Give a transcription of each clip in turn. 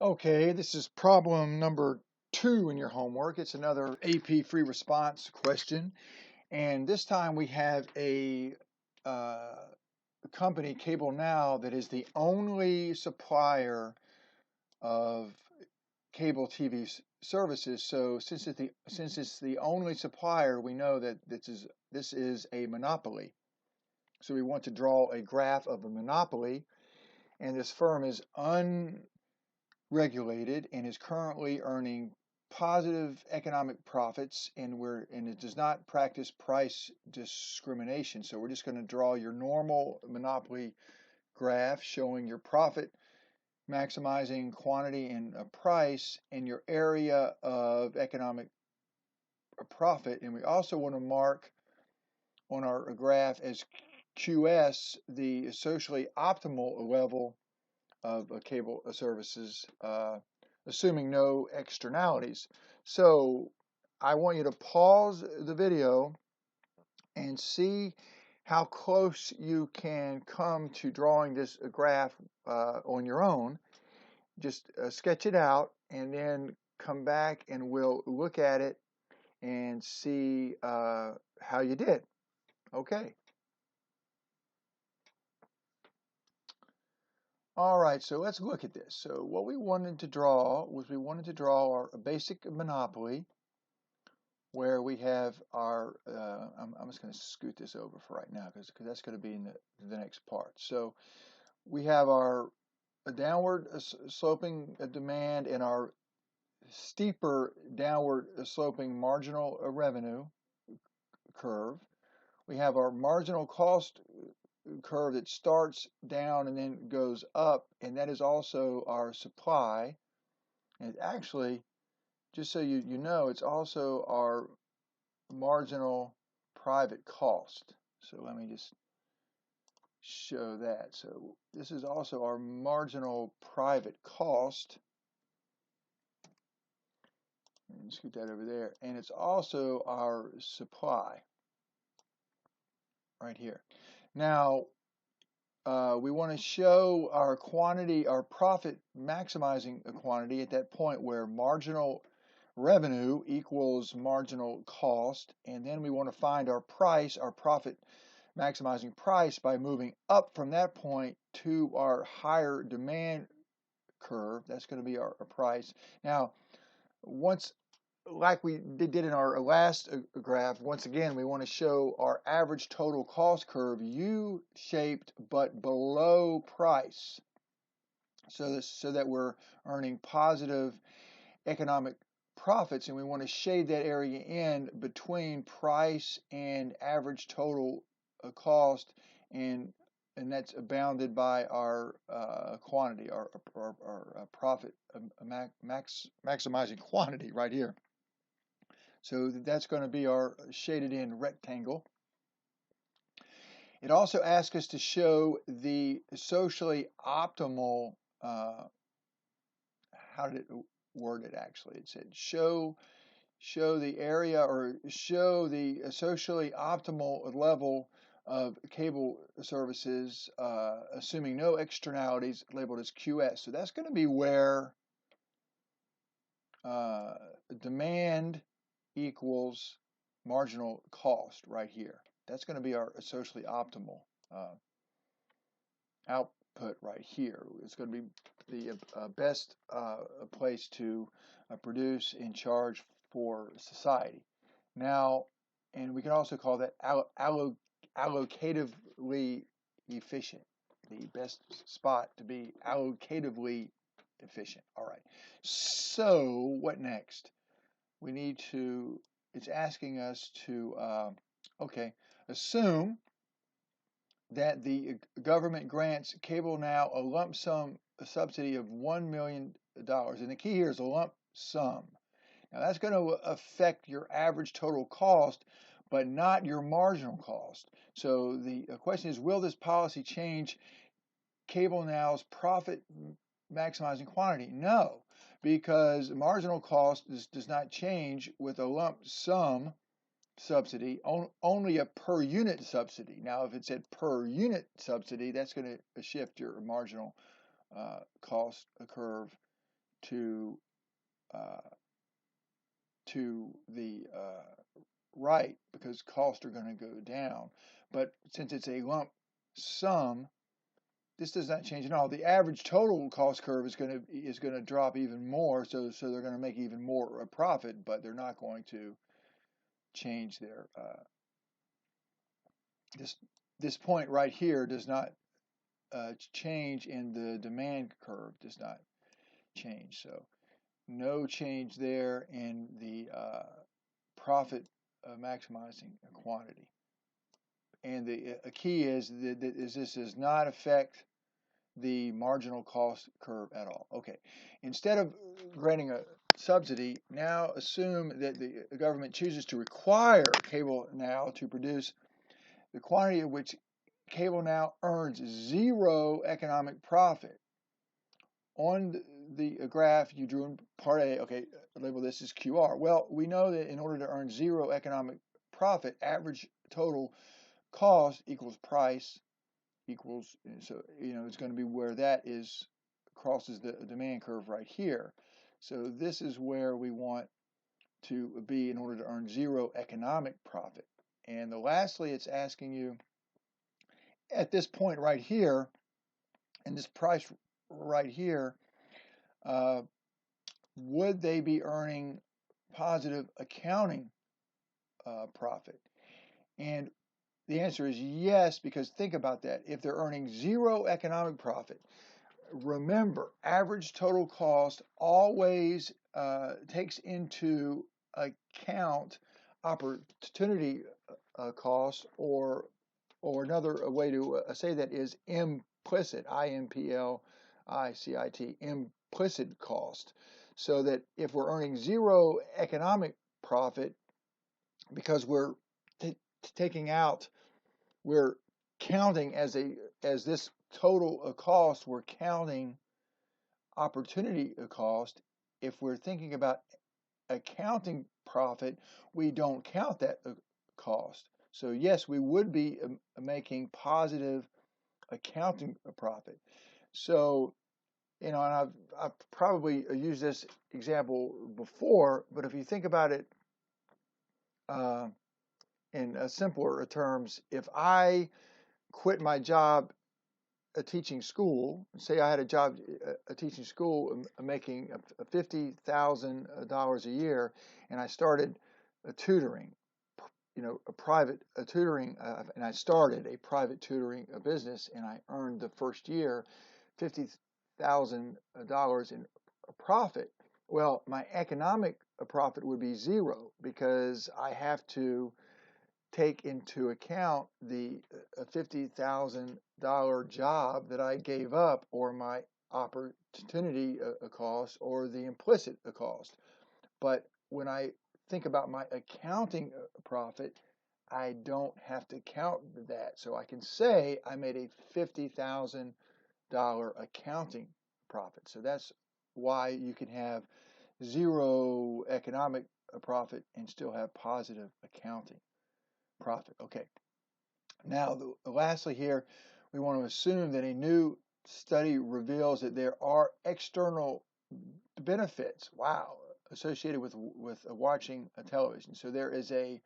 Okay, this is problem number 2 in your homework. It's another AP free response question. And this time we have a company, Cable Now, that is the only supplier of cable TV services. So since it's the only supplier, we know that this is a monopoly. So we want to draw a graph of a monopoly, and this firm is regulated and is currently earning positive economic profits, and it does not practice price discrimination. So we're just going to draw your normal monopoly graph showing your profit maximizing quantity and price and your area of economic profit. And we also want to mark on our graph as QS the socially optimal level of cable services, assuming no externalities. So I want you to pause the video and see how close you can come to drawing this graph on your own. Just sketch it out and then come back and we'll look at it and see how you did. Okay. All right, so let's look at this. So what we wanted to draw was our basic monopoly where we have our, I'm just going to scoot this over for right now because that's going to be in the next part. So we have our downward sloping demand and our steeper downward sloping marginal revenue curve. We have our marginal cost curve that starts down and then goes up, and that is also our supply. And actually, just so you know, it's also our marginal private cost. So let me just show that. So this is also our marginal private cost. And scoot that over there. And it's also our supply right here. Now, we want to show our quantity, our profit maximizing quantity at that point where marginal revenue equals marginal cost, and then we want to find our price, our profit maximizing price, by moving up from that point to our higher demand curve. That's going to be our price. Now, once like we did in our last graph, once again, we want to show our average total cost curve U-shaped but below price, so that we're earning positive economic profits, and we want to shade that area in between price and average total cost, and that's bounded by our quantity, our profit maximizing quantity right here. So that's going to be our shaded in rectangle. It also asks us to show the socially optimal, how did it word it actually? It said show the area, or show the socially optimal level of cable services, assuming no externalities, labeled as QS. So that's going to be where demand equals marginal cost right here. That's going to be our socially optimal output right here. It's going to be the best place to produce and charge for society. Now, and we can also call that allocatively efficient, the best spot to be allocatively efficient. All right. So what next? We need to, it's asking us to, okay, assume that the government grants Cable Now a lump sum subsidy of $1 million. And the key here is a lump sum. Now that's going to affect your average total cost, but not your marginal cost. So the question is, will this policy change Cable Now's profit maximizing quantity? No, because marginal cost does not change with a lump sum subsidy, only a per unit subsidy. Now, if it said per unit subsidy, that's going to shift your marginal cost curve to the right because costs are going to go down. But since it's a lump sum, this does not change at all. The average total cost curve is going to drop even more, so they're going to make even more profit, but they're not going to change their this point right here does not change, in the demand curve does not change. So no change there in the profit maximizing quantity. And the key is that this does not affect the marginal cost curve at all. Okay, instead of granting a subsidy, now assume that the government chooses to require Cable Now to produce the quantity of which Cable Now earns zero economic profit. On the graph you drew in part A, okay, label this as QR. Well, we know that in order to earn zero economic profit, average total cost equals price equals, so it's going to be where that is crosses the demand curve right here. So this is where we want to be in order to earn zero economic profit. And lastly, it's asking you at this point right here, and this price right here, would they be earning positive accounting profit? And the answer is yes, because think about that. If they're earning zero economic profit, remember, average total cost always takes into account opportunity cost, or another way to say that is implicit, IMPLICIT, implicit cost. So that if we're earning zero economic profit, because we're taking out, we're counting as this total cost, we're counting opportunity cost. If we're thinking about accounting profit, we don't count that cost. So yes, we would be making positive accounting profit. So, and I've probably used this example before, but if you think about it in simpler terms, if I quit my job teaching school, say I had a job teaching school making $50,000 a year, and I started tutoring, a private tutoring, and I started a private tutoring business, and I earned the first year $50,000 in profit. Well, my economic profit would be zero, because I have to take into account the $50,000 job that I gave up, or my opportunity cost, or the implicit cost. But when I think about my accounting profit, I don't have to count that. So I can say I made a $50,000 accounting profit. So that's why you can have zero economic profit and still have positive accounting profit. Okay. Now, lastly here, we want to assume that a new study reveals that there are external benefits, associated with watching a television. So there is a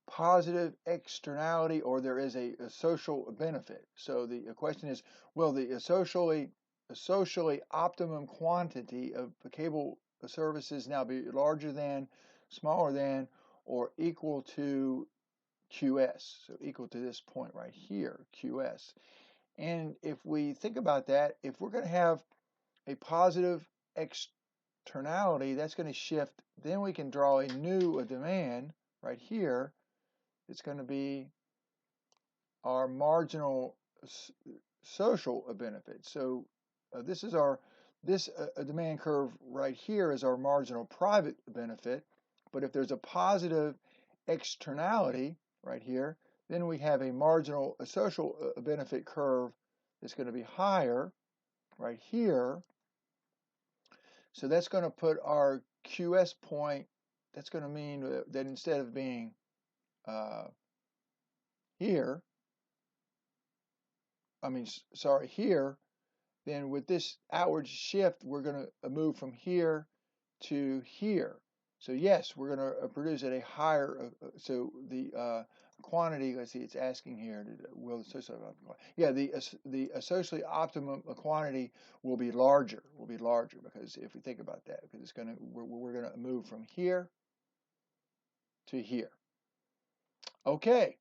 positive externality, or there is a social benefit. So the question is, will the socially optimum quantity of cable services now be larger than, smaller than, or equal to QS? So equal to this point right here, QS. And if we think about that, if we're going to have a positive externality, that's going to shift. Then we can draw a new demand right here. It's going to be our marginal social benefit. So this is this demand curve right here is our marginal private benefit. But if there's a positive externality right here, then we have a marginal social benefit curve that's going to be higher right here. So that's going to put our QS point, that's going to mean that instead of being here, here, then with this outward shift, we're going to move from here to here. So yes, we're going to produce at a higher, so the quantity, let's see, it's asking here, will the socially optimum, yeah, the socially optimum quantity will be larger, because if we think about that, because it's going to, we're going to move from here to here. Okay.